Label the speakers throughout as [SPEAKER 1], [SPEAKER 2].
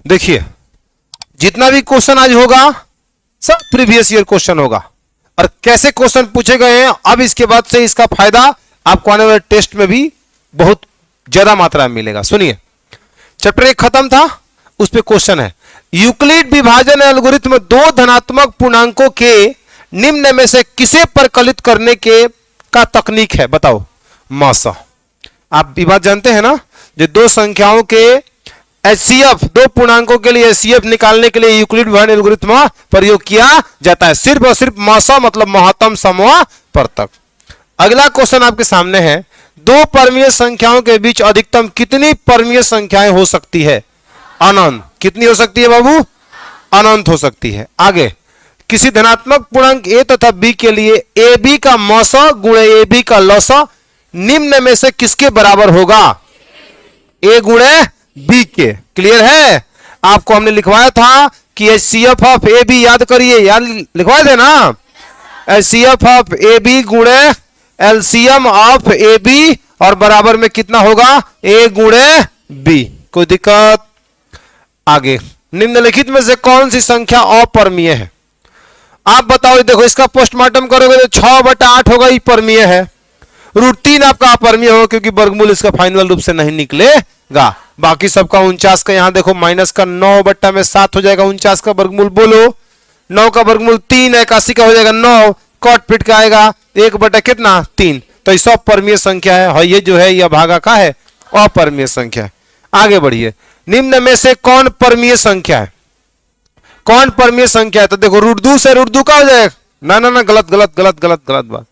[SPEAKER 1] देखिए जितना भी क्वेश्चन आज होगा सब प्रीवियस ईयर क्वेश्चन होगा, और कैसे क्वेश्चन पूछे गए हैं अब इसके बाद से इसका फायदा आपको आने वाले टेस्ट में भी बहुत ज्यादा मात्रा में मिलेगा। सुनिए, चैप्टर 1 खत्म था, उस पे क्वेश्चन है, यूक्लिड विभाजन एल्गोरिथम दो धनात्मक पूर्णांकों के निम्न में से किसे परिकलित करने के का तकनीक है, बताओ। मौसा, आप ये बात जानते हैं ना, जो दो संख्याओं के एचसीएफ, दो पूर्णांकों के लिए एचसीएफ निकालने के लिए यूक्लिड विभाजन एल्गोरिथम प्रयोग किया जाता है, सिर्फ और सिर्फ मौसा मतलब महत्तम समवर्तक। अगला क्वेश्चन आपके सामने है, दो परमीय संख्याओं के बीच अधिकतम कितनी परमीय संख्याएं हो सकती है? अनंत। कितनी हो सकती है बाबू? अनंत हो सकती है। आगे, किसी धनात्मक पूर्णांक ए तथा बी के लिए ए बी का मौसा गुणे ए बी का लौसा निम्न में से किसके बराबर होगा? ए गुणे बी के। क्लियर है? आपको हमने लिखवाया था कि एचसीएफ ऑफ ए बी, याद करिए, याद लिखवाए थे ना, एचसीएफ ऑफ ए बी गुणे एलसीएम ऑफ ए बी, और बराबर में कितना होगा? ए गुणे बी। कोई दिक्कत? आगे, निम्नलिखित में से कौन सी संख्या अपरमीय है? आप बताओ। देखो, इसका पोस्टमार्टम करोगे तो 6/8 होगा, ये परमीय है। √3 आपका अपरमीय होगा क्योंकि वर्गमूल इसका फाइनल रूप से नहीं निकलेगा। बाकी सबका 49 का यहां देखो माइनस का 9/7 हो जाएगा। 49 का वर्गमूल बोलो, 9 का वर्गमूल 3 है, 81 का हो जाएगा 9, कॉट पिट का आएगा 1 कितना? 3। तो ये सब परमीय संख्या है, और ये जो है यह भागा का है, अपरमीय संख्या है। आगे बढ़िए, निम्न में से कौन परमीय संख्या है? कौन परमीय संख्या है? तो देखो, √2 से √2 का हो जाएगा, ना ना ना, गलत गलत गलत गलत गलत बात।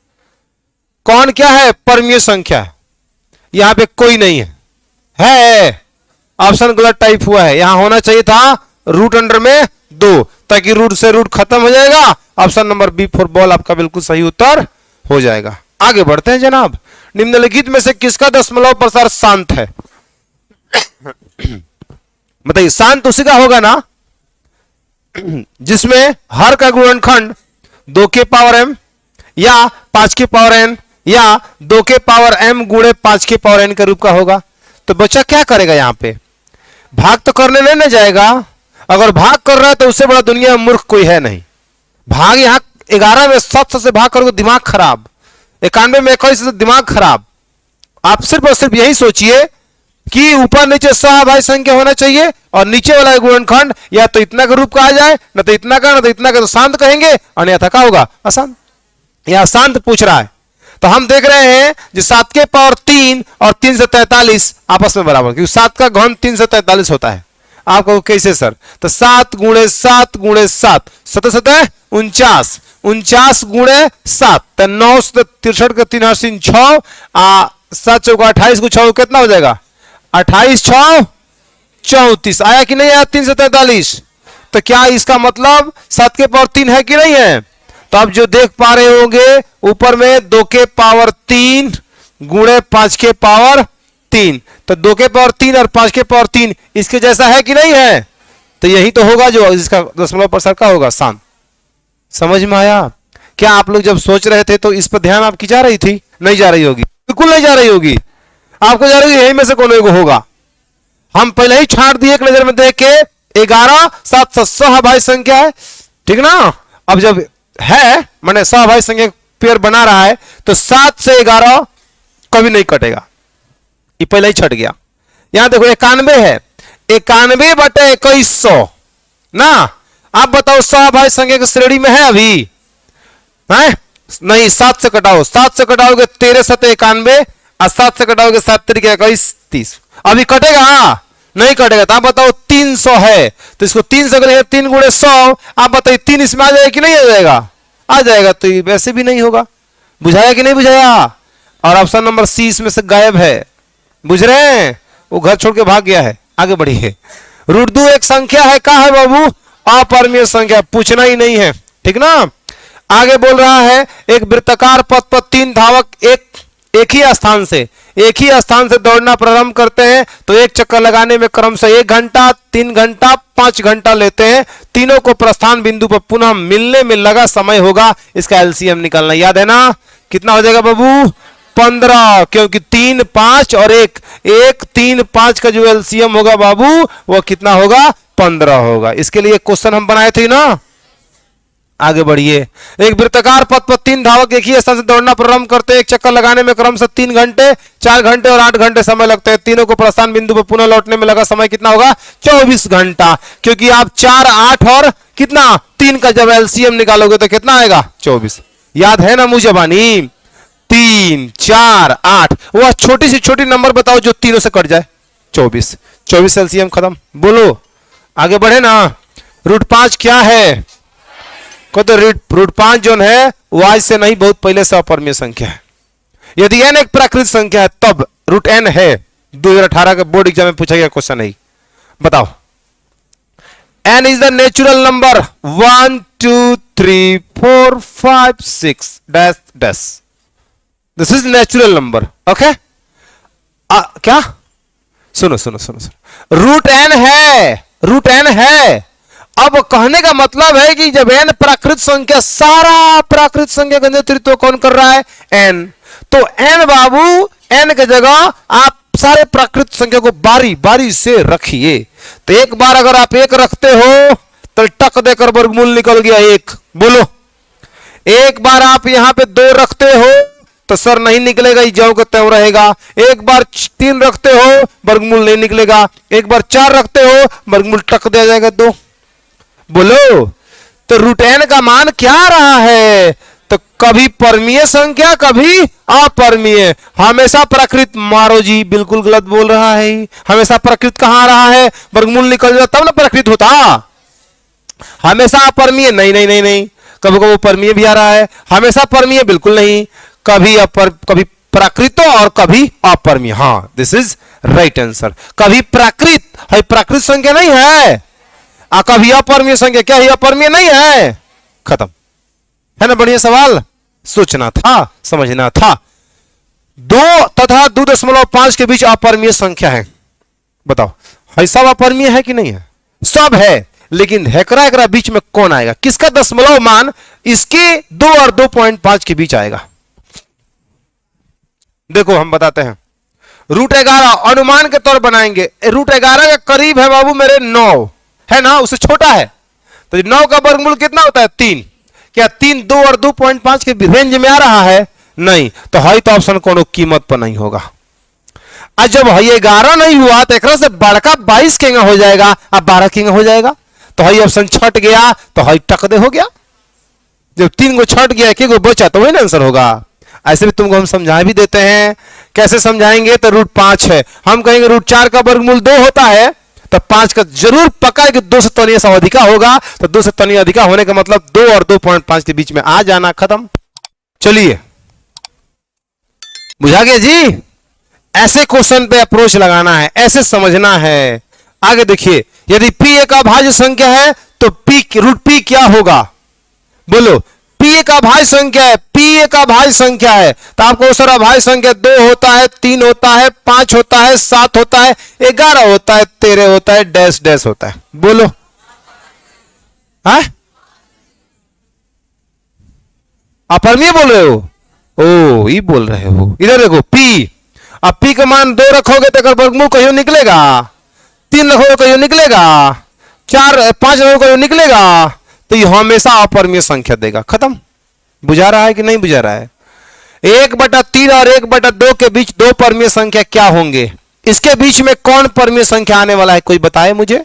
[SPEAKER 1] कौन क्या है? परमीय संख्या है। यहां पे कोई नहीं है, है ऑप्शन गलत टाइप हुआ है, यहां होना चाहिए था रूट अंडर में 2, ताकि रूट से रूट खत्म हो जाएगा। Option number B for ball आपका बिल्कुल सही उत्तर हो जाएगा। आगे बढ़ते हैं जनाब, निम्नलिखित में से किसका दशमलव प्रसार शांत है? बताइए, शांत उसी का होगा ना जिसमें हर का गुणनखंड 2 के पावर m या 5 के पावर n या 2 के पावर m गुणे 5 के पावर n के रूप का होगा। तो बच्चा क्या करेगा? यहां पे भाग तो करने नहीं ना जाएगा। अगर भाग कर रहा है तो उससे बड़ा दुनिया में मूर्ख कोई है नहीं। भाग यहां 11 में 700 से भाग करोगे दिमाग खराब, 91 में 21 से दिमाग खराब। आप सिर्फ और सिर्फ यही सोचिए कि ऊपर नीचे सहभाज्य संख्या होना चाहिए, और नीचे वाला गुणनखंड या तो इतना का रूप का आ जाए, न तो इतना का, न तो इतना का, तो शांत कहेंगे, अन्यथा क्या होगा? अशांत। यह शांत पूछ रहा है। तो हम देख रहे हैं जो 7 के पावर 3 और 3 से 43 आपस में बराबर, क्योंकि 7 का घन 3 से 43 होता है। आपको कैसे सर? तो 7 गुणे 7 गुणे 7, 7 49, 49 गुणे 7, तो 9 से 63 का 3 8 6, 7 चौका 28 को 6 कितना हो जाएगा? 28 6 34 आया कि नहीं आया? 3 से 43। तो क्या इसका मतलब 7 के पावर 3 है कि नहीं है? तो अब जो देख पा रहे होंगे ऊपर में 2 के पावर 3 गुणे 5 के पावर 3, तो 2 के पावर 3 और 5 के पावर 3 इसके जैसा है कि नहीं है? तो यही तो होगा जो इसका दशमलव प्रसार का होगा, शांत। समझ में आया? क्या आप लोग जब सोच रहे थे तो इस पर ध्यान आपकी जा रही थी? नहीं जा रही होगी, बिल्कुल नहीं जा रही होगी। आपको जा रही है यही में से कोई एगो होगा। हम पहले ही छाट दिए एक नजर में देख के, 11 7 सहभाज्य संख्या है, ठीक ना। अब जब है मैंने सहभाज्य संख्या पेयर बना रहा है तो 7 से 11 कभी नहीं कटेगा, ये पहले ही छट गया। यहां देखो 91 है, 91/2100 ना। आप बताओ सहभाज्य संख्या की श्रेणी में है अभी? है नहीं। 7 से कटाओ, 7 से कटाओगे 13 7 91, और 7 से कटाओगे 7 3 21 30। अभी कटेगा? नहीं कटेगा। तो आप बताओ 300 है, तो इसको 3 से करेंगे 3 गुणे 100, आप बताइए 3 इसमें आ जाएगा कि नहीं आ जाएगा? आ जाएगा। तो ये वैसे भी नहीं होगा। बुझाया कि नहीं बुझाया? और ऑप्शन नंबर सी इसमें से गायब है। बुझ रहे हैं? वो घर छोड़ के भाग गया है। आगे बढ़िए, √2 एक संख्या है, क्या है बाबू? अपरमीय संख्या, पूछना ही नहीं है, ठीक ना। आगे बोल रहा है, एक वृत्ताकार पथ पर 3 धावक एक ही स्थान से दौड़ना प्रारंभ करते हैं तो एक चक्कर लगाने में क्रमशः 1 घंटा, 3 घंटा, 5 घंटा लेते हैं। तीनों को प्रस्थान बिंदु पर पुनः मिलने में लगा समय होगा। इसका एलसीएम निकालना, याद है ना? कितना हो जाएगा बाबू? 15, क्योंकि 3 5 और 1 3 5 का जो एलसीएम होगा बाबू वो कितना होगा? 15 होगा। इसके लिए क्वेश्चन हम बनाए थे ना। आगे बढ़िए। एक वृत्ताकार पथ पर 3 धावक एक ही स्थान से दौड़ना प्रारंभ करते हैं। एक चक्कर लगाने में क्रमशः 3 घंटे, 4 घंटे और 8 घंटे समय लगते हैं। तीनों को प्रस्थान बिंदु पर पुनः लौटने में लगा समय कितना होगा? 24 घंटा। क्योंकि आप 4, 8 और कितना 3 का जब एलसीएम निकालोगे तो कितना आएगा? 24। याद है ना मुंह जबानी? 3, 4, 8। वह छोटी से छोटी नंबर बताओ जो तीनों से कट जाए। 24। 24 एलसीएम खत्म। बोलो आगे बढ़े ना। रूट 5 क्या है? को तो रूट 5 जो है वो आज से नहीं, बहुत पहले से अपरिमेय संख्या है। यदि n एक प्राकृत संख्या है तब रूट n है। 2018 के बोर्ड एग्जाम में पूछा गया क्वेश्चन नहीं। बताओ n is the natural number 1 2 3 4 5 6 dash dash. This is natural number. Okay क्या? सुनो सुनो सुनो सुनो, रूट n है, रूट n है। अब कहने का मतलब है कि जब n प्राकृत संख्या, सारा प्राकृत संख्या का नेतृत्व कौन कर रहा है? n। तो n बाबू, n के जगह आप सारे प्राकृत संख्या को बारी बारी से रखिए। तो एक बार अगर आप 1 रखते हो तो टक देकर वर्गमूल निकल गया 1। बोलो एक बार आप यहां पे 2 रखते हो तो सर नहीं निकलेगा, ज्यों का त्यों रहेगा। एक बार 3 रखते हो वर्गमूल नहीं निकलेगा। एक बार 4 रखते हो वर्गमूल टक दिया जाएगा 2। बोलो तो रूट n का मान क्या आ रहा है? तो कभी परमीय संख्या कभी अपरमीय, हमेशा प्राकृत। मारो जी, बिल्कुल गलत बोल रहा है। हमेशा प्राकृत कहां आ रहा है? वर्गमूल निकल जाता तब ना प्राकृत होता। हमेशा अपरमीय नहीं नहीं नहीं नहीं, कभी कभी परमीय भी आ रहा है। हमेशा परमीय बिल्कुल नहीं, कभी प्राकृतो और कभी अपरमीय। हाँ, दिस इज राइट आंसर। कभी प्राकृत है, प्राकृत संख्या नहीं है। कभी अपरमीय संख्या, क्या है? अपरमीय नहीं है। खत्म है ना। बढ़िया सवाल, सोचना था, समझना था। 2 तथा 2.5 के बीच अपरमीय संख्या है। बताओ है सब अपरमीय है कि नहीं है? सब है, लेकिन हेकरा एकरा बीच में कौन आएगा? किसका दशमलव मान इसके 2 और 2.5 के बीच आएगा? देखो हम बताते हैं। रूट 11 अनुमान के तौर बनाएंगे। रूट 11 के करीब है बाबू मेरे 9 है ना, उससे छोटा है। तो 9 का वर्गमूल कितना होता है? 3। क्या 3 2 और 2.5 के रेंज में आ रहा है? नहीं। तो है तो ऑप्शन कोनो कीमत पर नहीं होगा। आज जब है 11 नहीं हुआ तो एक से बड़का 22 केंगा हो जाएगा, अब 12 केंगा हो जाएगा। तो है ऑप्शन छट गया, तो है टक दे हो गया। जब 3 को छट गया, 1 को बचा, तो वही ना आंसर होगा। ऐसे भी तुमको हम समझा भी देते हैं। कैसे समझाएंगे? तो रूट 5 है, हम कहेंगे रूट 4 का वर्गमूल 2 होता है, तो 5 का जरूर पक्का है कि 2 से तनिया सा अधिका होगा। तो 2 से तनिया अधिका होने का मतलब 2 और 2.5 के बीच में आ जाना। खत्म। चलिए, बुझा गया जी। ऐसे क्वेश्चन पे अप्रोच लगाना है, ऐसे समझना है। आगे देखिए, यदि p एक अभाज्य संख्या है तो रूट p क्या होगा? बोलो p एक अभाज्य संख्या है, p एक अभाज्य संख्या है तो आपको सर अभाज्य संख्या 2 होता है, 3 होता है, 5 होता है, 7 होता है, 11 होता है, 13 होता है, डैश डैश होता है। बोलो अपरमीय बोल रहे हो? ओ ये बोल रहे हो। इधर देखो p, अब p का मान 2 रखोगे तो वर्गमूल कहीं निकलेगा। 3 रखोगे कहीं निकलेगा। 4 5 रखोगे कहीं निकलेगा। तो ये हमेशा अपरमीय संख्या देगा। खत्म। बुझा रहा है कि नहीं बुझा रहा है? 1/3 और 1/2 के बीच 2 परमीय संख्या क्या होंगे? इसके बीच में कौन परमीय संख्या आने वाला है? कोई बताए मुझे,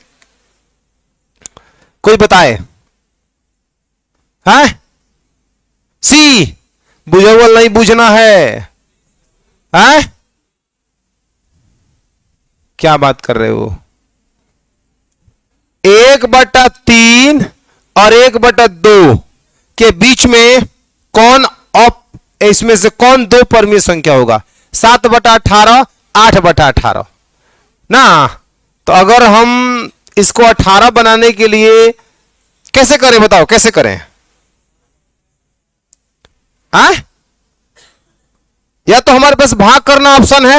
[SPEAKER 1] कोई बताए। है सी, बुझावल नहीं बुझना है। क्या बात कर रहे हो? 1/3 और 1/2 के बीच में कौन इसमें से कौन 2 परमीय संख्या होगा? 7/18, 8/18 ना। तो अगर हम इसको 18 बनाने के लिए कैसे करें? बताओ कैसे करें? या तो हमारे पास भाग करना ऑप्शन है,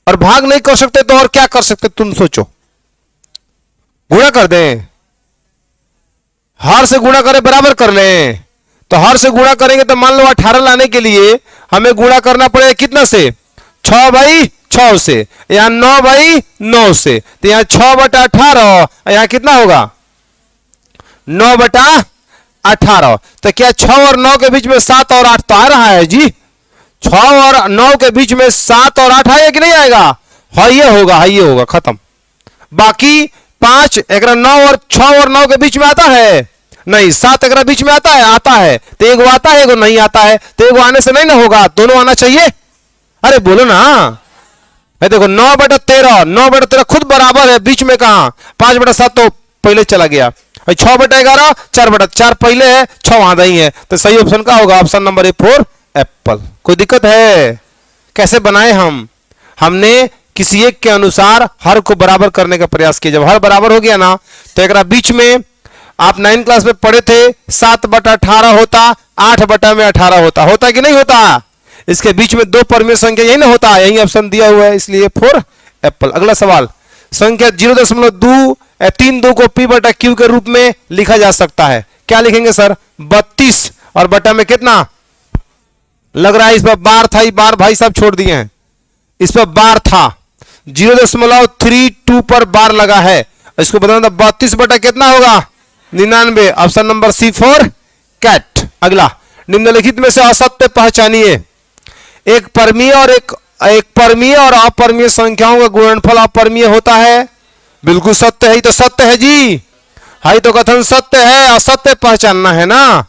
[SPEAKER 1] और भाग नहीं कर सकते तो और क्या कर सकते? तुम सोचो। गुणा कर दें, हर से गुणा करें, बराबर कर लें। तो हर से गुणा करेंगे तो मान लो 18 लाने के लिए हमें गुणा करना पड़ेगा कितना से? 6/6 से, यहां 9/9 से, तो यहां 6/18, यहां कितना होगा 9/18। तो क्या 6 और 9 के बीच में 7 और 8 तो आ रहा है जी? 6 और 9 के बीच में 7 और 8 आएगा कि नहीं आएगा? हाँ ये होगा, खत्म। बाकी 5 एक 9 और 6 और 9 के बीच में आता है नहीं, 7 एक बीच में आता है, तो एगो आता है एगो नहीं आता है, तो एगो आने से नहीं ना होगा, दोनों आना चाहिए। अरे बोलो ना, देखो 9/13, 9/13 खुद बराबर है, बीच में कहा 5/7 तो पहले चला गया, 6/11, 4/4 पहले है, 6 वहां नहीं है, तो सही ऑप्शन का होगा ऑप्शन नंबर A4 एप्पल। कोई दिक्कत है? कैसे बनाए हमने किसी एक के अनुसार हर को बराबर करने का प्रयास किया। जब हर बराबर हो गया ना, तो एक बीच में आप 9 क्लास में पढ़े थे 7/18 होता, 8/18 होता कि नहीं होता? इसके बीच में 2 परमीय संख्या यही ना होता, यही ऑप्शन दिया हुआ है, इसलिए 4 एप्पल। अगला सवाल, संख्या 0.32 को P/Q के रूप में लिखा जा सकता है। क्या लिखेंगे सर? 32 और बटा में कितना लग रहा है? इस पर बार था, बार भाई साहब छोड़ दिए हैं, इस पर बार था, 0.32 पर बार लगा है, इसको बताना 32 बटा कितना होगा? 99। Option number C4 cat. अगला, निम्नलिखित में से असत्य पहचानिए। एक परमीय और अपरमीय संख्याओं का गुणनफल अपरमीय होता है। बिल्कुल सत्य है, तो सत्य है जी, हाई तो कथन सत्य है, असत्य पहचानना है ना।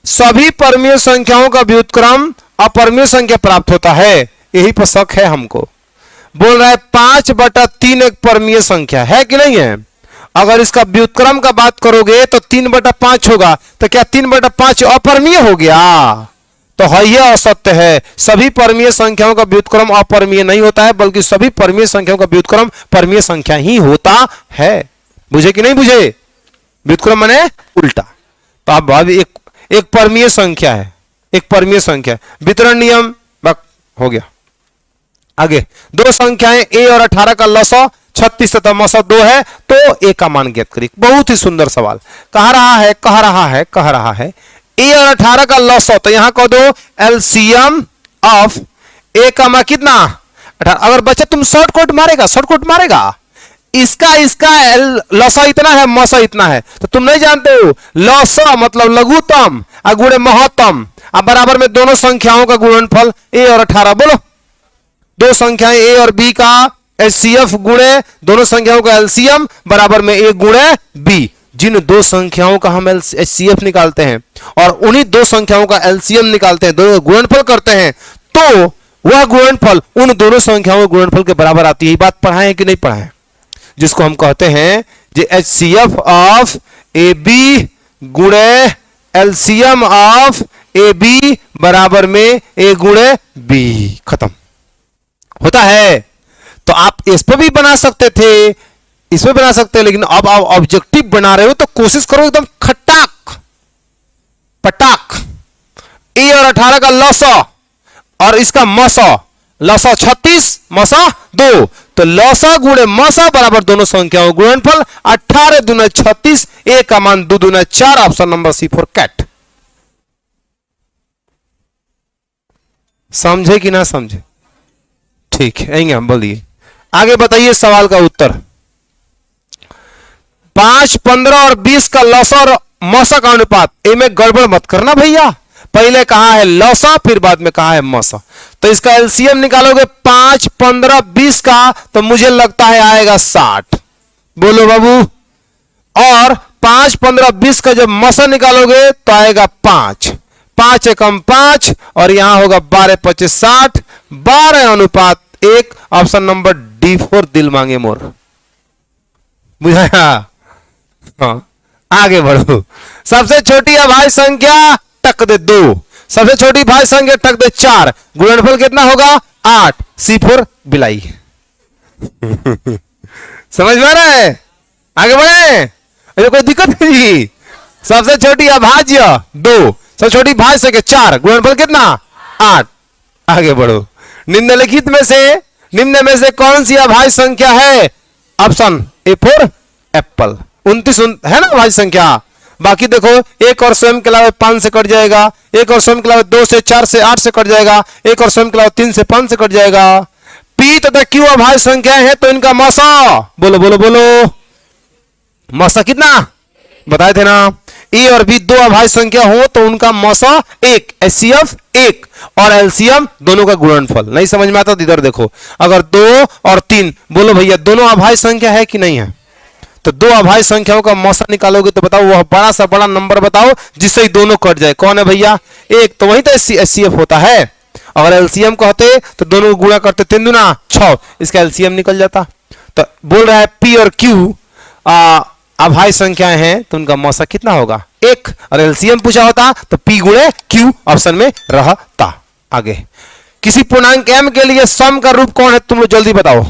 [SPEAKER 1] सभी परमीय संख्याओं का व्युत्क्रम अपरमीय संख्या प्राप्त होता है, यही पर शक है हमको। बोल रहा है 5/3 एक परमीय संख्या है कि नहीं है? अगर इसका व्युत्क्रम का बात करोगे तो 3/5 होगा, तो क्या 3/5 अपरमीय हो गया? तो है यह असत्य है। सभी परमीय संख्याओं का व्युत्क्रम अपरमीय नहीं होता है, बल्कि सभी परमीय संख्याओं का व्युत्क्रम परमीय संख्या ही होता है। बुझे कि नहीं बुझे? व्युत्क्रम माने उल्टा। तो अब एक परमीय संख्या है, एक परमीय संख्या, वितरण नियम हो गया। आगे, दो संख्याएं a और 18 का लसा 36 तथा मसा 2 है, तो a का मान ज्ञात करिए। बहुत ही सुंदर सवाल कह रहा है a और 18 का लसा, तो यहां कह दो एलसीएम ऑफ a का मान कितना 18। अगर बच्चा तुम शॉर्टकट मारेगा, इसका लसा इतना है, मसा इतना है, तो तुम नहीं जानते हो लसा मतलब लघुत्तम और गुणे महत्तम, अब बराबर में दोनों संख्याओं का गुणनफल a और 18। बोलो, दो संख्याएं a और b का HCF गुणे दोनों संख्याओं का LCM बराबर में a गुणे b। जिन दो संख्याओं का हम HCF निकालते हैं और उन्हीं दो संख्याओं का LCM निकालते हैं, दोनों गुणनफल करते हैं, तो वह गुणनफल उन दोनों संख्याओं के गुणनफल के बराबर आती है। ये बात पढ़ाए कि नहीं पढ़ाए? जिसको हम कहते हैं जे HCF ऑफ AB गुणे LCM ऑफ AB बराबर में a गुणे b। खत्म होता है। तो आप इस पर भी बना सकते थे, इस पर बना सकते हैं, लेकिन अब आप ऑब्जेक्टिव बना रहे हो तो कोशिश करो एकदम खटाक पटाक। a और 18 का लसा और इसका मसा, लसा 36 मसा 2, तो लसा गुणे मसा बराबर दोनों संख्याओं गुणनफल 18 दूना 36, a का मान 2 दूना 4। Option number C4 cat. समझे कि ना समझे? ठीक है, यही हम बोलिए। आगे बताइए सवाल का उत्तर। 5, 15 और 20 का लसा और मसा का अनुपात, इनमें गड़बड़ मत करना भैया। पहले कहा है लसा, फिर बाद में कहा है मसा, तो इसका एलसीएम निकालोगे 5, 15, 20 का, तो मुझे लगता है आएगा 60। बोलो बाबू। और 5, 15, 20 का जब मसा निकालोगे तो आएगा 5, 5 एकम 5 और यहां होगा 12, 25, 60, 12 अनुपात 1। ऑप्शन नंबर D4 दिल मांगे मोर। बुझाया? हाँ, आगे बढ़ो। सबसे छोटी अभाज्य संख्या टक दे 2, सबसे छोटी भाज्य संख्या टक दे 4, गुणनफल कितना होगा 8। C4 बिलाई। समझ में आ रहा है? आगे बढ़े, अरे कोई दिक्कत नहीं। सबसे छोटी अभाज्य 2, सबसे छोटी भाज्य संख्या 4, गुणनफल कितना 8। आगे बढ़ो। निम्नलिखित में से निम्न में से कौन सी अभाज्य संख्या है? Option A4 Apple. 29 है ना अभाज्य संख्या। बाकी देखो, एक और स्वयं के अलावा 5 से कट जाएगा, एक और स्वयं के अलावा 2 से 4 से 8 से कट जाएगा, एक और स्वयं के अलावा 3 से 5 से कट जाएगा। P तथा Q अभाज्य संख्या है तो इनका मौसा, बोलो बोलो बोलो, मौसा कितना बताए थे ना। ए और बी दो अभाज्य संख्या हो तो उनका मौसा एक, एचसीएफ एक, और एलसीएम दोनों का गुणनफल। नहीं समझ में आता तो इधर देखो, अगर 2 और 3, बोलो भैया दोनों अभाज्य संख्या है कि नहीं है, तो दो अभाज्य संख्याओं का मौसा निकालोगे तो बताओ वह बड़ा सा बड़ा नंबर बताओ जिससे ही दोनों कट जाए। कौन है भैया, एक, तो वही तो एचसीएफ होता है। अगर एलसीएम कहते तो दोनों को गुणा करते, 3 दूना 6, इसका एलसीएम निकल जाता। तो बोल रहा है पी और क्यू अभाज्य संख्याएं हैं तो उनका मौसा कितना होगा, एक, और एलसीएम पूछा होता तो पी गुणे क्यू ऑप्शन में रहता। आगे, किसी पूर्णांक m के लिए सम का रूप कौन है, तुम लोग जल्दी बताओ।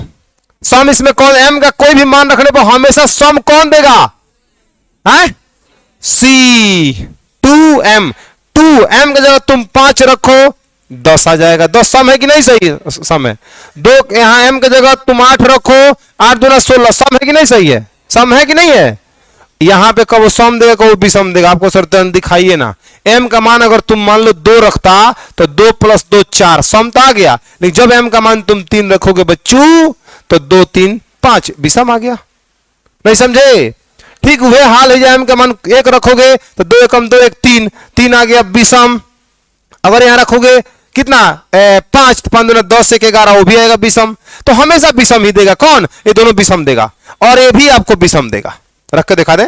[SPEAKER 1] सम इसमें कौन, m का कोई भी मान रखने पर हमेशा सम कौन देगा, है सी, 2m, 2m की जगह तुम 5 रखो 10 आ जाएगा। 10 सम है कि नहीं, सही सम है। 2 यहां m की जगह तुम 8 रखो, 8 दूना 16, सम है कि नहीं, सही है, सम है कि नहीं है। यहां पे कब सम देगा कब विषम देगा, आपको सर्तन दिखाइए ना। m का मान अगर तुम मान लो 2 रखता तो 2 + 2 4, सम तो आ गया। लेकिन जब m का मान तुम 3 रखोगे बच्चों तो 2 3 5 विषम आ गया। नहीं समझे, ठीक वह हाल है। m का मान 1 रखोगे तो 2 एकम 2 1 3, 3 आ गया विषम। अगर यहां रखोगे कितना 5, 5 दूना 10 1 11, वो भी आएगा विषम। तो हमेशा विषम ही देगा, कौन, ये दोनों विषम देगा, और ये भी आपको विषम देगा। रख के दिखा दे,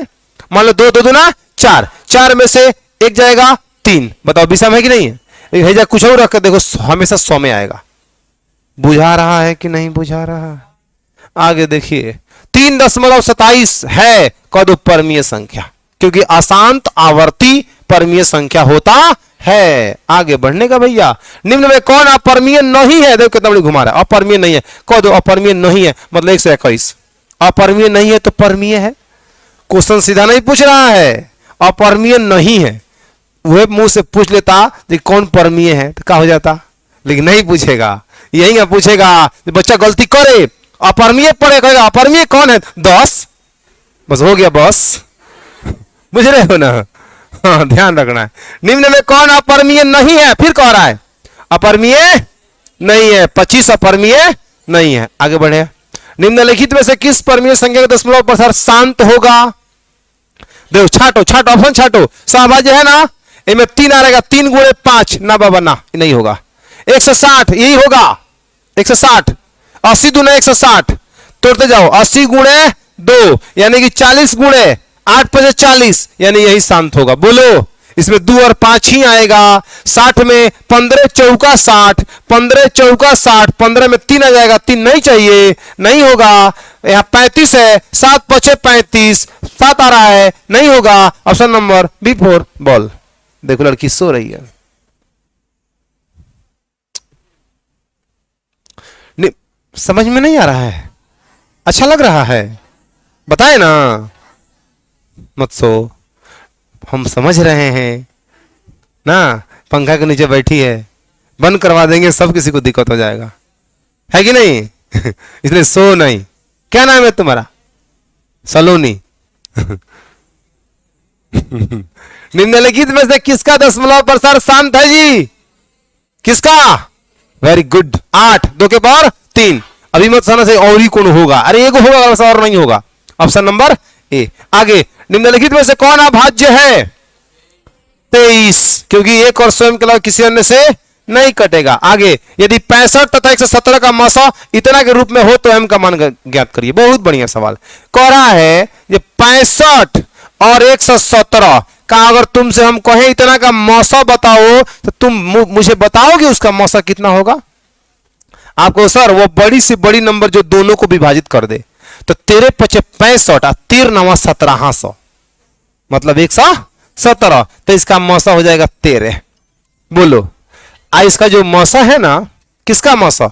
[SPEAKER 1] मान लो 2 2 दूना 4, 4 में से 1 जाएगा 3, बताओ विषम है कि नहीं है। जा कुछ और रख के देखो, हमेशा 100 में आएगा। बुझा रहा है कि नहीं बुझा रहा। आगे देखिए, 3.27 है कद परमीय संख्या, क्योंकि अशांत आवर्ती परमीय संख्या होता है। आगे बढ़ने का भैया, निम्न में कौन अपरमीय नहीं है, देखो कितना बड़ी घुमा रहा है, अपरमीय नहीं है, कह दो अपरमीय नहीं है, मतलब 121। अपरमीय नहीं है तो परमीय है, क्वेश्चन सीधा नहीं पूछ रहा है, अपरमीय नहीं है। वह मुंह से पूछ लेता कि कौन परमीय है तो क्या हो जाता, लेकिन नहीं पूछेगा, यही ना पूछेगा। बच्चा गलती करे अपरमीय पढ़े, कहेगा अपरमीय कौन है, 10, बस हो गया, बस बुझ रहे हो ना। हाँ ध्यान रखना है। निम्न में कौन अपरमीय नहीं है, फिर कह रहा है अपरमीय नहीं है, 25 अपरमीय नहीं है। आगे बढ़े, निम्नलिखित में से किस परमीय संख्या का दशमलव प्रसार शांत होगा। देखो छाटो छाटो ऑप्शन छाटो, सहभाज्य है ना, इनमें 3 आ रहेगा, 3 गुणे 5, ना बाबा ना, नहीं होगा। 160 यही होगा, 160, 80 दूना 160, तोड़ते जाओ, 80 गुणे 2 यानी कि 40 गुणे 8 × 40 यानी यही शांत होगा। बोलो, इसमें 2 और 5 ही आएगा। 60 में 15 चौका 60, 15 चौका 60, 15 में 3 आ जाएगा, 3 नहीं चाहिए, नहीं होगा। यहाँ 35 है, 7 × 5 35, 7 आ रहा है, नहीं होगा। Option number B4 ball. देखो लड़की सो रही है। समझ में नहीं आ रहा है, अच्छा लग रहा है, बताए ना, मत सो, हम समझ रहे हैं ना। पंखा के नीचे बैठी है, बंद करवा देंगे, सब किसी को दिक्कत हो जाएगा, है कि नहीं। इसलिए सो नहीं। क्या नाम है तुम्हारा, सलोनी। निम्नलिखित में से किसका दशमलव प्रसार शांत है जी, किसका, वेरी गुड, 8, 2 के पावर 3। अभी मत समझ से और ही कौन होगा, अरे एक होगा और नहीं होगा। Option number A. आगे, निम्नलिखित में से कौन अभाज्य है, 23, क्योंकि एक और स्वयं के अलावा किसी अन्य से नहीं कटेगा। आगे, यदि 65 तथा 117 का मौसा इतना के रूप में हो तो m का मान ज्ञात करिए। बहुत बढ़िया सवाल कह रहा है, ये 65 और 117 का अगर तुमसे हम कहें इतना का मौसा बताओ तो तुम मुझे बताओगे उसका मौसा कितना होगा। आपको सर वो बड़ी से बड़ी नंबर जो दोनों को विभाजित कर दे, तो 13 × 5 65, 13 × 9 1700, मतलब 117, तो इसका मौसा हो जाएगा 13। बोलो, इसका जो मौसा है ना, किसका मौसा,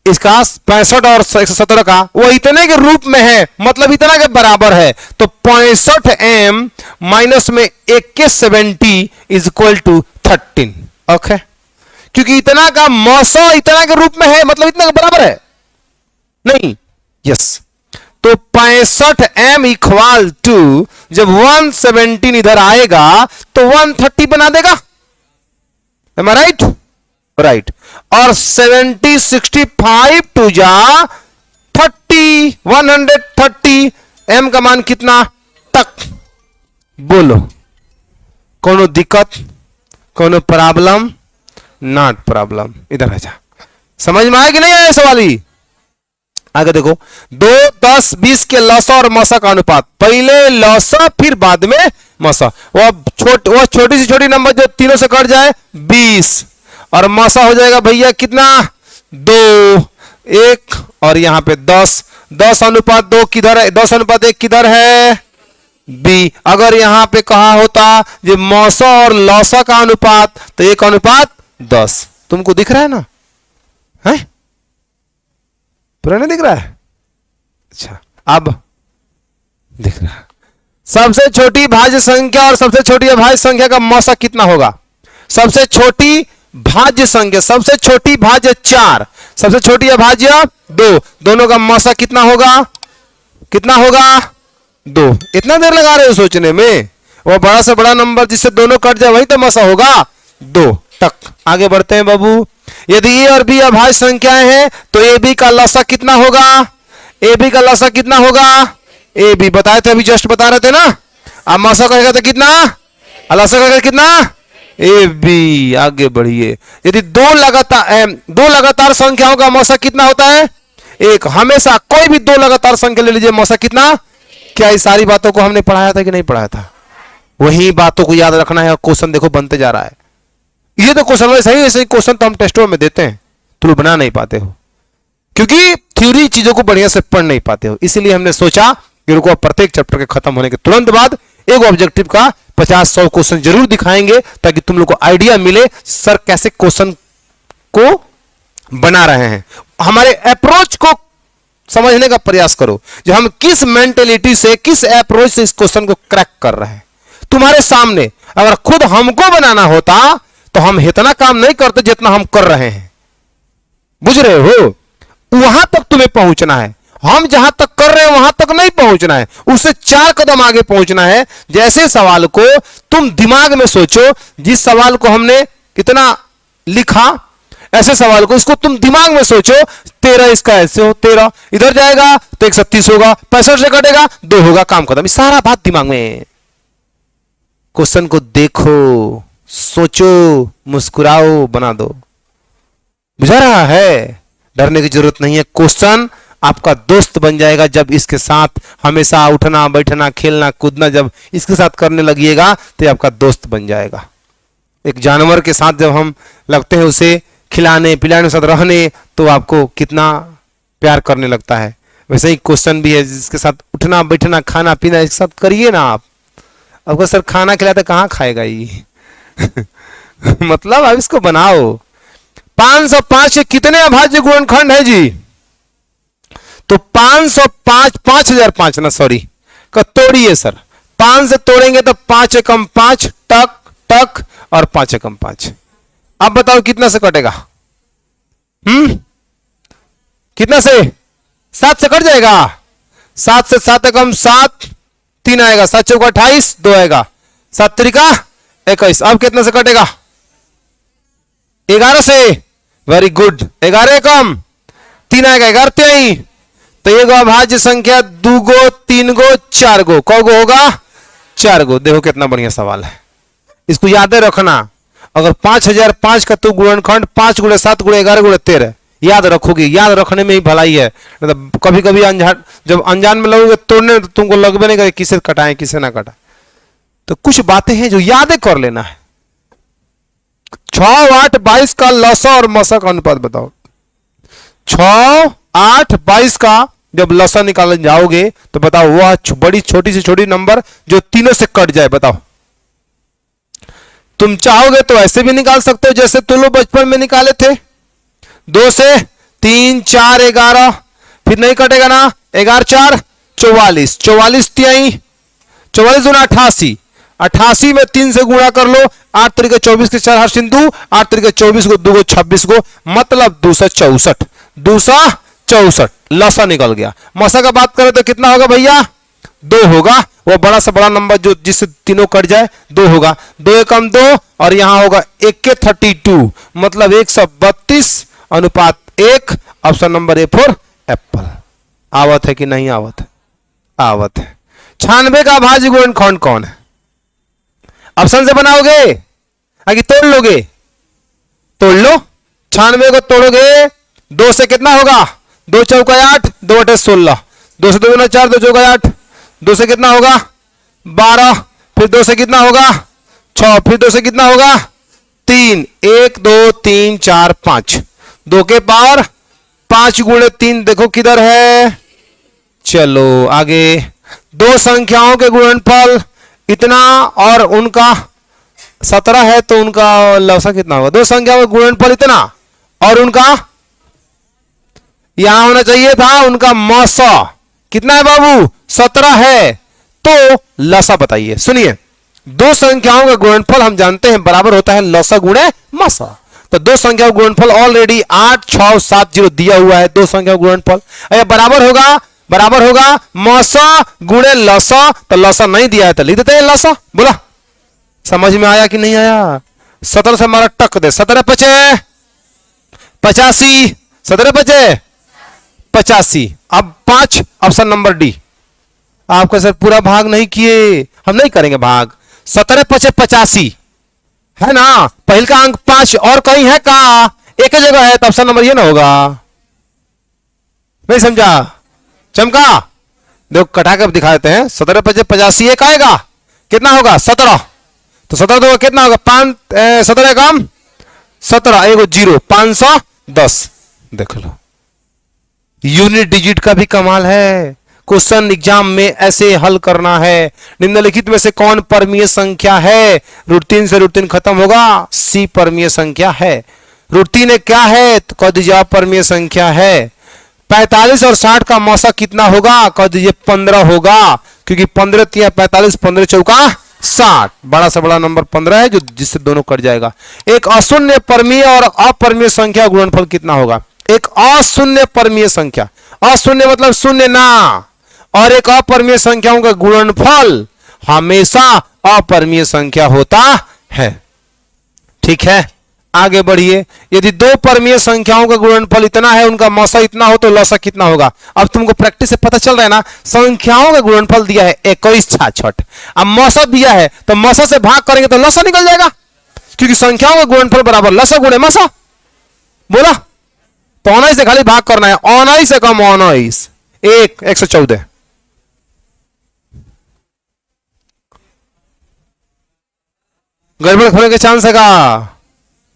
[SPEAKER 1] इसका 65 और 117 का, वो इतने के रूप में है, मतलब इतना के बराबर है। तो 65m माइनस में 70 इज इक्वल टू 13। ओके, क्योंकि इतना का मौसा इतना के रूप में है, मतलब इतना के बराबर है नहीं, यस। तो 65m इक्वल टू, जब 117 इधर आएगा तो 130 बना देगा। Am I right? राइट। और 70 65 टू जा 30 130 m का मान कितना तक बोलो। कोनो दिक्कत, कोनो प्रॉब्लम? Not problem. इधर आ जा, समझ में आया कि नहीं आया सवाल ही? आगे देखो, 2 10 20 के लसा और मसा का अनुपात। पहले लसा फिर बाद में मसा। वो छोटी से छोटी नंबर जो तीनों से कट जाए 20 और मसा हो जाएगा भैया कितना 2 1 और यहां पे 10 10 अनुपात 2 किधर है? 10 अनुपात 1 किधर है? बी। अगर यहां पे कहा होता जो मौसा और लौसा का अनुपात तो 1 अनुपात 10। तुमको दिख रहा है ना? है पूरा नहीं दिख रहा है? अच्छा अब दिख रहा है। सबसे छोटी भाज्य संख्या और सबसे छोटी अभाज्य संख्या का मौसा कितना होगा? सबसे छोटी भाज्य संख्या, सबसे छोटी भाज्य 4, सबसे छोटी अभाज्य 2, दोनों का मौसा कितना होगा? कितना होगा? 2। इतना देर लगा रहे हो सोचने में? वो बड़ा से बड़ा नंबर जिससे दोनों कट जाए वही तो मौसा होगा 2 तक। आगे बढ़ते हैं बाबू। यदि ए और बी अभाज्य संख्याएं हैं तो ए बी का लसा कितना होगा? ए बी का लसा कितना होगा? ए बी बताए थे, अभी जस्ट बता रहे थे ना। अब मौसा कहेगा तो कितना? लसा कहेगा कितना? A B. आगे बढ़िए। यदि दो लगातार संख्याओं का मौसा कितना होता है? 1। हमेशा कोई भी 2 लगातार संख्या ले लीजिए, मौसा कितना? क्या इस सारी बातों को हमने पढ़ाया था कि नहीं पढ़ाया था? वही बातों को याद रखना है। क्वेश्चन देखो बनते जा रहा है। ये तो क्वेश्चन सही ऐसे क्वेश्चन तो हम टेस्टों में देते हैं, तुम बना नहीं पाते हो क्योंकि थ्योरी चीजों को बढ़िया से पढ़ नहीं पाते हो। इसीलिए हमने सोचा कि रुको प्रत्येक चैप्टर के खत्म होने के तुरंत बाद एक ऑब्जेक्टिव का 50-100 क्वेश्चन जरूर दिखाएंगे ताकि तुम लोग को आइडिया मिले सर कैसे क्वेश्चन को बना रहे हैं। हमारे अप्रोच को समझने का प्रयास करो, जो हम किस मेंटेलिटी से, किस अप्रोच से इस क्वेश्चन को क्रैक कर रहे हैं। तुम्हारे सामने अगर खुद हमको बनाना होता तो हम इतना काम नहीं करते जितना हम कर रहे हैं। बुझ रहे हो? वहां तक तुम्हें पहुंचना है। हम जहां तक कर रहे हैं वहां तक नहीं पहुंचना है, उससे 4 कदम आगे पहुंचना है। जैसे सवाल को तुम दिमाग में सोचो, जिस सवाल को हमने कितना लिखा, ऐसे सवाल को इसको तुम दिमाग में सोचो। 13 इसका ऐसे हो, 13 इधर जाएगा तो 130 होगा, 65 से कटेगा 2 होगा, काम खत्म। सारा बात दिमाग में। क्वेश्चन को देखो, सोचो, मुस्कुराओ, बना दो। बुझा रहा है? डरने की जरूरत नहीं है। क्वेश्चन आपका दोस्त बन जाएगा जब इसके साथ हमेशा उठना बैठना खेलना कूदना जब इसके साथ करने लगिएगा तो आपका दोस्त बन जाएगा। एक जानवर के साथ जब हम लगते हैं उसे खिलाने पिलाने साथ रहने तो आपको कितना प्यार करने लगता है। वैसे ही क्वेश्चन भी है, जिसके साथ उठना बैठना खाना पीना इसके साथ करिए ना आप। आपको सर खाना खिलाते कहाँ खाएगा ये मतलब अब इसको बनाओ। 505 के कितने अभाज्य गुणनखंड है जी? तो 505 5005 ना सॉरी का तोड़िए सर। 5 से तोड़ेंगे तो 5 एकम 5 टक टक और 5 एकम 5। अब बताओ कितना से कटेगा? कितना से? 7 से कट जाएगा। 7 से 7 एकम 7 3 आएगा, 7 चौका 28 2 आएगा, 7 त्रिका 21। अब कितना से कटेगा? 11 से। Very good. 11 एकम 3 आएगा, 11 3। तो एक अभाज्य संख्या 2 गो 3 गो 4 गो कौ गो होगा? 4 गो। देखो कितना बढ़िया सवाल है, इसको याद रखना। अगर 5005 का तू गुणनखंड 5 गुणे 7 गुणे 11 गुणे 13 याद रखोगे, याद रखने में ही भलाई है। मतलब कभी कभी जब अनजान में लगोगे तोड़ने तो तुमको लगबे नहीं करे किसे कटाएं किसे ना कटाएं। तो कुछ बातें हैं जो याद कर लेना है। 6 8 22 का लसा और मसा का अनुपात बताओ। 6 8 22 का जब लसा निकालने जाओगे तो बताओ वह बड़ी छोटी से छोटी नंबर जो तीनों से कट जाए बताओ। तुम चाहोगे तो ऐसे भी निकाल सकते हो जैसे तुम लोग बचपन में निकाले थे। 2 से 3 4 11 फिर नहीं कटेगा ना। 11 4 44 44 तिहाई 44 दूना 88 88 में 3 से गुणा कर लो। 8 तरीके 24 के 4 सिंधु 8 तरीके 24 को 2 को 26 को मतलब 264 लसा निकल गया। मसा का बात करें तो कितना होगा भैया? 2 होगा, वो बड़ा से बड़ा नंबर जो जिससे तीनों कट जाए 2 होगा, 2 एकम 2 और यहां होगा 1 के 32 मतलब 132:1। Option number A for Apple. आवत है कि नहीं आवत है? आवत है। 96 का अभाज्य गुणनखंड कौन है? ऑप्शन से बनाओगे आगे तोड़ लोगे? तोड़ लो। 96 को तोड़ोगे 2 से कितना होगा? 2 चौका 8, 2 बटे 16, 2 से 2 गुना 4, 2 चौका 8, 2 से कितना होगा? 12, फिर 2 से कितना होगा? 6, फिर 2 से कितना होगा? 3, 1 2 3 4 5, 2 के पावर 5 गुणे 3 देखो किधर है। चलो आगे, दो संख्याओं के गुणनफल इतना और उनका 17 है तो उनका लसा कितना होगा? दो संख्याओं का गुणनफल इतना और उनका यहां होना चाहिए था उनका मौसा कितना है बाबू? 17 है। तो लसा बताइए। सुनिए, दो संख्याओं का गुणनफल हम जानते हैं बराबर होता है लसा गुणे मसा। तो दो संख्याओं का गुणनफल ऑलरेडी 8 6 7 0 दिया हुआ है। दो संख्याओं का गुणनफल बराबर होगा मौसा गुणे लसा। तो लसा नहीं दिया है तो लिख देते हैं लसा। बोला समझ में आया कि नहीं आया? 17 से हमारा टक दे। 17 पचे 85, 17 पचे 85। अब 5 ऑप्शन नंबर डी। आपका सर पूरा भाग नहीं किए, हम नहीं करेंगे भाग। 17 पचे 85 है ना? पहल का अंक 5 और कहीं है का? एक ही जगह है तो ऑप्शन नंबर ये ना होगा। नहीं समझा? चमका? देखो कटा कर दिखा देते हैं। 17 पचे 85 एक आएगा कितना होगा? 17। तो 17 दो कितना होगा? 5 17 कम 17 एगो 0 510। देख लो यूनिट डिजिट का भी कमाल है। क्वेश्चन एग्जाम में ऐसे हल करना है। निम्नलिखित में से कौन परमीय संख्या है? रूट 3 से रूट 3 खत्म होगा। सी परमीय संख्या है। रूट 3 क्या है? तो कह दीजिए आप परमीय संख्या है। 45 और 60 का मौसा कितना होगा? कह दीजिए 15 होगा, क्योंकि 15 तिया 45, 15 चौका 60। बड़ा से बड़ा नंबर 15 है जो जिससे दोनों कट जाएगा। एक अशून्य परमीय और अपरमीय संख्या गुणनफल कितना होगा? एक अशून्य परमीय संख्या, अशून्य मतलब शून्य ना, और एक अपरमीय संख्याओं का गुणनफल हमेशा अपरमीय संख्या होता है। ठीक है, आगे बढ़िए। यदि दो परमीय संख्याओं का गुणनफल इतना है, उनका मौसा इतना हो, तो लसा कितना होगा? अब तुमको प्रैक्टिस से पता चल रहा है ना। संख्याओं का गुणनफल दिया है 21 66, अब मौसा दिया है तो मौसा से भाग करेंगे तो लसा निकल जाएगा, क्योंकि संख्याओं का गुणनफल बराबर लसा गुणे मौसा। बोला तो 19 से खाली भाग करना है। 19 से कम 19 114। गड़बड़ होने के चांस है का?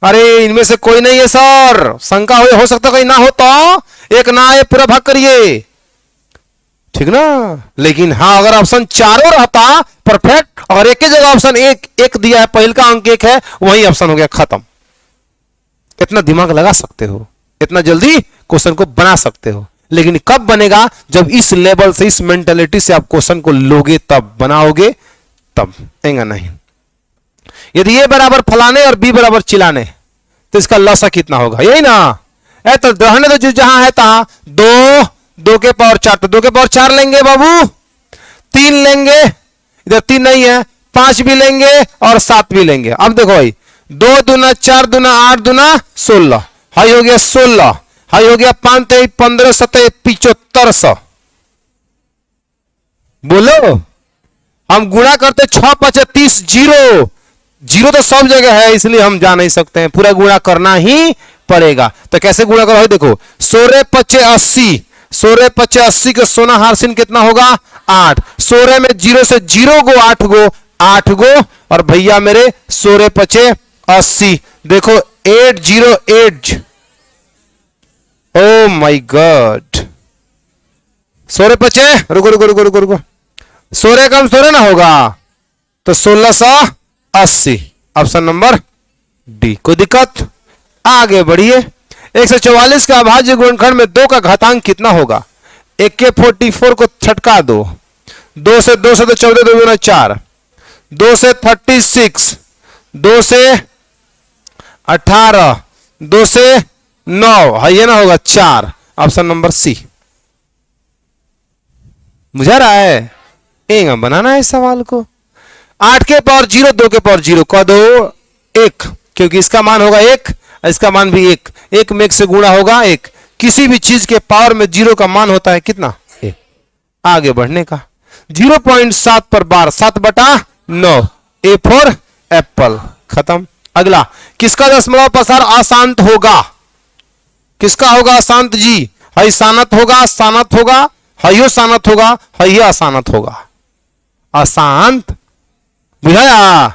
[SPEAKER 1] अरे इनमें से कोई नहीं है सर, शंका हो सकता कहीं ना हो तो एक ना आए पूरा भाग करिए, ठीक ना। लेकिन हाँ अगर ऑप्शन चारों रहता परफेक्ट, और एक ही जगह ऑप्शन एक दिया है, पहल का अंक 1 है, वही ऑप्शन हो गया खत्म। इतना दिमाग लगा सकते हो, इतना जल्दी क्वेश्चन को बना सकते हो। लेकिन कब बनेगा? जब इस लेवल से, इस मेंटालिटी से आप क्वेश्चन को लोगे तब बनाओगे, तब एंगा नहीं। यदि ए बराबर फलाने और बी बराबर चिलाने, तो इसका लसा कितना होगा? यही ना है। तो रहने दो, जो जहां है तहां 2 के पावर 4, तो 2 के पावर 4 लेंगे बाबू, 3 लेंगे, इधर 3 नहीं है, 5 भी लेंगे और 7 भी लेंगे। अब देखो भाई 2 दूना 4 दूना 8 दूना 16, हाई हो गया 16, हाई हो गया 5 3 15 7 7500। बोलो हम गुणा करते 6 5 30, जीरो तो सब जगह है, इसलिए हम जा नहीं सकते हैं, पूरा गुणा करना ही पड़ेगा। तो कैसे गुणा करो? देखो 16 5 80, 16 5 80 के सोना हारसिन कितना होगा? 8। 16 में 0 से 0 गो 8 गो, और भैया मेरे 16 5 80, देखो 808। ओ माय गॉड, 16 5 रुको 16 कम 16 ना होगा तो 1680, ऑप्शन नंबर डी। कोई दिक्कत? आगे बढ़िए। 144 का अभाज्य गुणनखंड में 2 का घातांक कितना होगा? 1 के 44 को छटका दो, 2 से तो 14 2 गुना 4, 2 से 36, 2 से 18, 2 से 9, है ये ना होगा 4, ऑप्शन नंबर सी। बुझा रहा है? एक बनाना है इस सवाल को। 8 के पावर 0, 2 के पावर 0 का दो 1, क्योंकि इसका मान होगा 1, इसका मान भी 1, 1 में 1 से गुणा होगा 1। किसी भी चीज के पावर में 0 का मान होता है कितना? 1। आगे बढ़ने का 0.7 पर बार 7/9, ए फॉर एप्पल, खत्म। अगला, किसका दशमलव प्रसार अशांत होगा? किसका होगा अशांत जी? हई शानत होगा, शानत होगा, हयो शानत होगा, हई अशानत होगा। अशांत, बुझाया?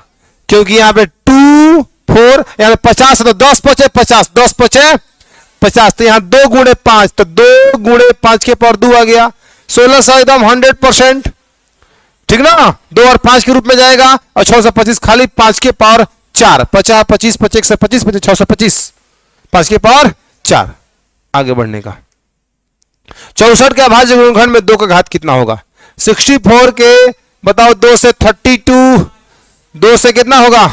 [SPEAKER 1] क्योंकि यहां पे 2 4 यहां 50 तो 10 पचे 50, 10 पचे 50, तो यहां 2 गुणे 5, तो 2 गुणे 5 के पावर 2 आ गया। 1600 एकदम 100%, ठीक ना? 2 और 5 के रूप में जाएगा, और 625 खाली 5 के पावर 4, 50 25 25 से 25 25 625, 5 के पावर 4। आगे बढ़ने का 64 के अभाज्य गुणनखंड में 2 का घात कितना होगा? 64 के बताओ, 2 से 32, 2 से कितना होगा?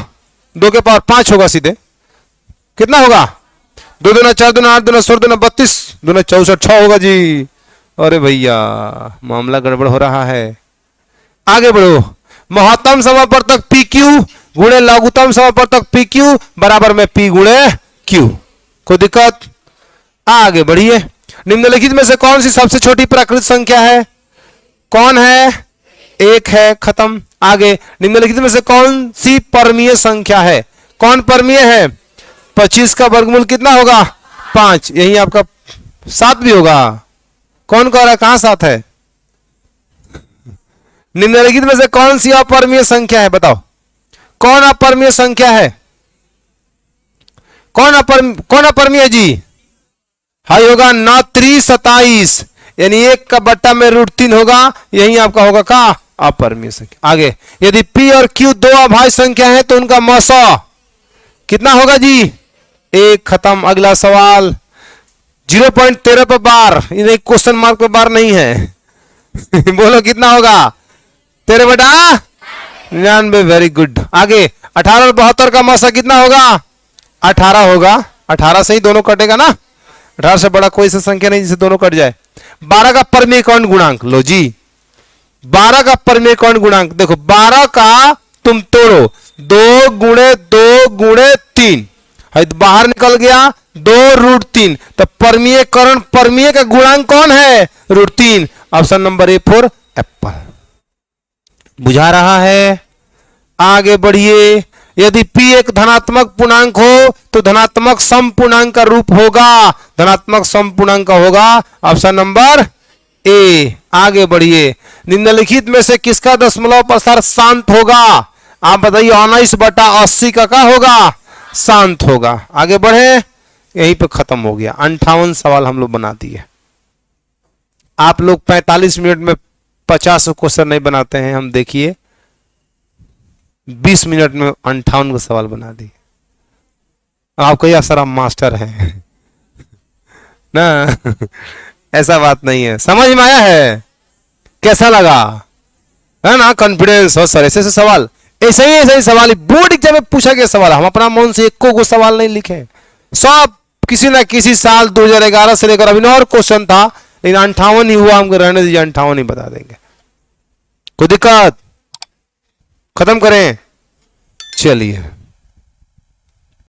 [SPEAKER 1] 2 के पावर 5 होगा सीधे, कितना होगा? 2 दूना 4 दूना 8 दूना 16 दूना 32 दूना 64, 6 होगा जी। अरे भैया मामला गड़बड़ हो रहा है। आगे बढ़ो, महत्तम समापवर्तक पी क्यू गुणे लघुत्तम समापवर्तक पी क्यू बराबर में पी गुणे क्यू। कोई दिक्कत? आगे बढ़िए। निम्नलिखित में से कौन सी सबसे छोटी प्राकृत संख्या है? कौन है? 1 है, खत्म। आगे, निम्नलिखित में से कौन सी परमीय संख्या है? कौन परमीय है? 25 का वर्गमूल कितना होगा? 5। यही आपका 7 भी होगा। कौन कह रहा है? कहां 7 है? निम्नलिखित में से कौन सी अपरमीय संख्या है? बताओ, कौन अपरमीय संख्या है? कौन अपरमीय जी? हाई होगा 9 3 27, यानी 1 का बट्टा में √3 होगा। यही आपका होगा का अपरमीय संख्या। आगे, यदि P और Q 2 अभाज्य संख्या है तो उनका मसो कितना होगा जी? 1, खत्म। अगला सवाल 0.13 पर बार, इन्हें क्वेश्चन मार्क पर बार नहीं है। बोलो कितना होगा? 13/99, वेरी गुड। आगे, 18 और 72 का मसा कितना होगा? 18 होगा। 18 से ही दोनों कटेगा ना, 18 से बड़ा कोई सा संख्या नहीं जिसे दोनों कट जाए। 12 का परमीय कौन गुणांक? लो जी, 12 का परमीय कौन गुणांक? देखो, 12 का तुम तोड़ो, 2 गुणे 2 गुणे 3, बाहर निकल गया 2√3, तो परमीय का गुणांक कौन है? √3। Option number A for Apple. बुझा रहा है? आगे बढ़िए। यदि P एक धनात्मक पूर्णांक हो तो धनात्मक समपूर्णांक का रूप होगा, धनात्मक समपूर्णांक का होगा। Option number A. आगे बढ़िए। निम्नलिखित में से किसका दशमलव प्रसार शांत होगा? आप बताइए। 19/80 का होगा? शांत होगा। आगे बढ़े, यहीं पे खत्म हो गया। 58 सवाल हम लोग बना दिए। आप लोग 45 मिनट में 50 क्वेश्चन नहीं बनाते हैं, हम देखिए 20 मिनट में 58 का सवाल बना दिए। आप कहिए सर आप मास्टर हैं ना। ऐसा बात नहीं है, समझ में आया है? कैसा लगा? है ना? कॉन्फिडेंस हो सर, ऐसे सवाल, ऐसे ही सवाल बोर्ड एग्जाम में पूछा गया सवाल। हम अपना मन से एको को सवाल नहीं लिखे, सब किसी ना किसी साल 2011 से लेकर अभी और क्वेश्चन था, लेकिन 58 ही हुआ। हमको रहने दीजिए, 58 ही बता देंगे। कोई दिक्कत? खत्म करें? चलिए।